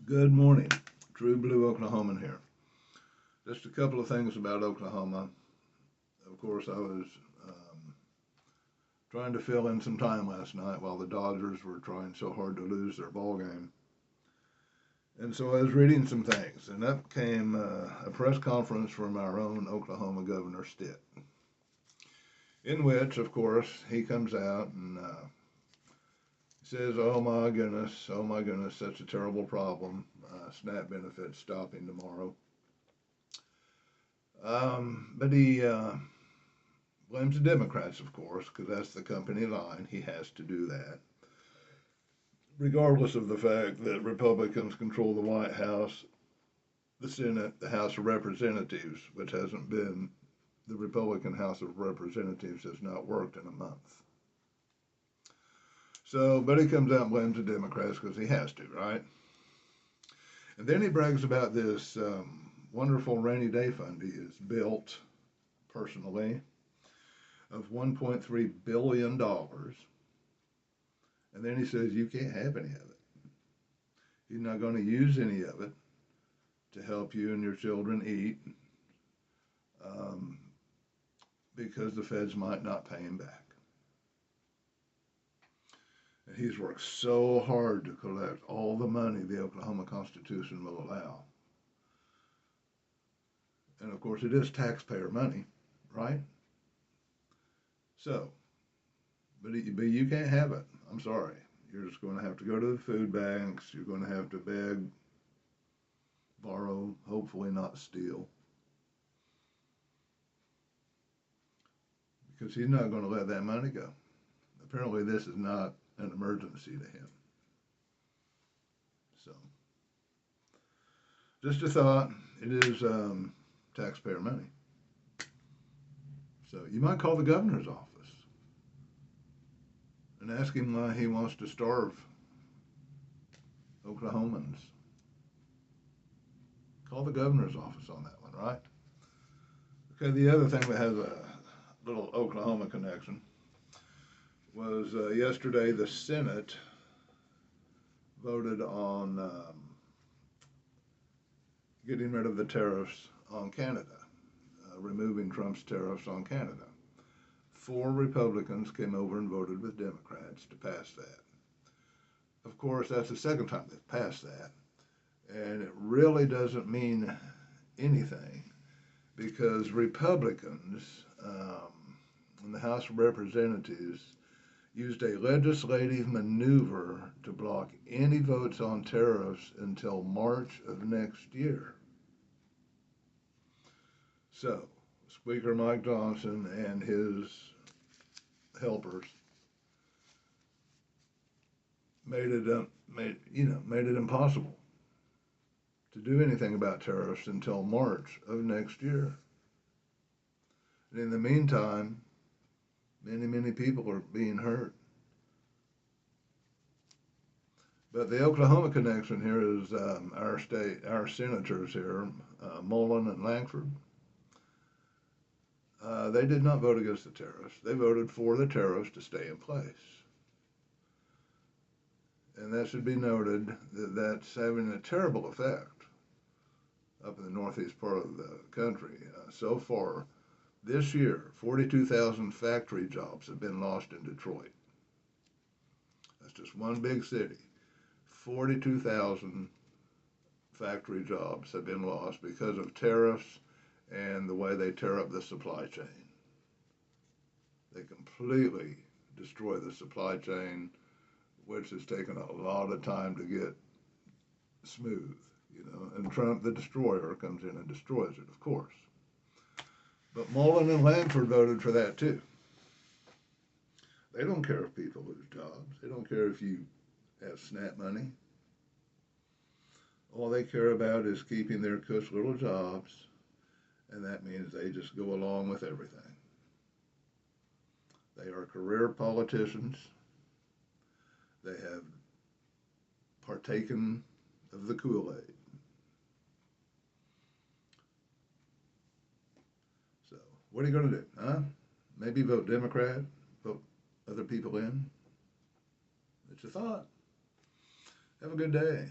Good morning. True Blue Oklahoman here. Just a couple of things about Oklahoma. Of course, I was trying to fill in some time last night while the Dodgers were trying so hard to lose their ball game. And so I was reading some things, and up came a press conference from our own Oklahoma Governor Stitt, in which, of course, he comes out and says, oh my goodness, such a terrible problem. SNAP benefits stopping tomorrow. But he blames the Democrats, of course, because that's the company line. He has to do that, regardless of the fact that Republicans control the White House, the Senate, the House of Representatives, which hasn't been, the Republican House of Representatives has not worked in a month. So, but he comes out and blames the Democrats because he has to, right? And then he brags about this wonderful rainy day fund he has built personally of $1.3 billion. And then he says you can't have any of it. He's not going to use any of it to help you and your children eat because the feds might not pay him back. And he's worked so hard to collect all the money the Oklahoma Constitution will allow. And of course, it is taxpayer money, right? So, but you can't have it. I'm sorry. You're just going to have to go to the food banks. You're going to have to beg, borrow, hopefully not steal. Because he's not going to let that money go. Apparently, this is not an emergency to him. So, just a thought. It is taxpayer money. So you might call the governor's office and ask him why he wants to starve Oklahomans. Call the governor's office on that one, right? Okay, the other thing that has a little Oklahoma connection was yesterday the Senate voted on getting rid of the tariffs on Canada, removing Trump's tariffs on Canada. 4 Republicans came over and voted with Democrats to pass that. Of course, that's the second time they've passed that, and it really doesn't mean anything because Republicans in the House of Representatives used a legislative maneuver to block any votes on tariffs until March of next year. So, Speaker Mike Johnson and his helpers made it impossible to do anything about tariffs until March of next year. And in the meantime, many people are being hurt. But the Oklahoma connection here is our senators here, Mullen and Langford. They did not vote against the tariffs. They voted for the tariffs to stay in place. And that should be noted that that's having a terrible effect up in the northeast part of the country. So far, this year, 42,000 factory jobs have been lost in Detroit. That's just one big city. 42,000 factory jobs have been lost because of tariffs and the way they tear up the supply chain. They completely destroy the supply chain, which has taken a lot of time to get smooth, and Trump, the destroyer, comes in and destroys it, of course. But Mullen and Langford voted for that too. They don't care if people lose jobs. They don't care if you have SNAP money. All they care about is keeping their cush little jobs, and that means they just go along with everything. They are career politicians. They have partaken of the Kool-Aid. So, what are you going to do, huh? Maybe vote Democrat, vote other people in? It's a thought. Have a good day.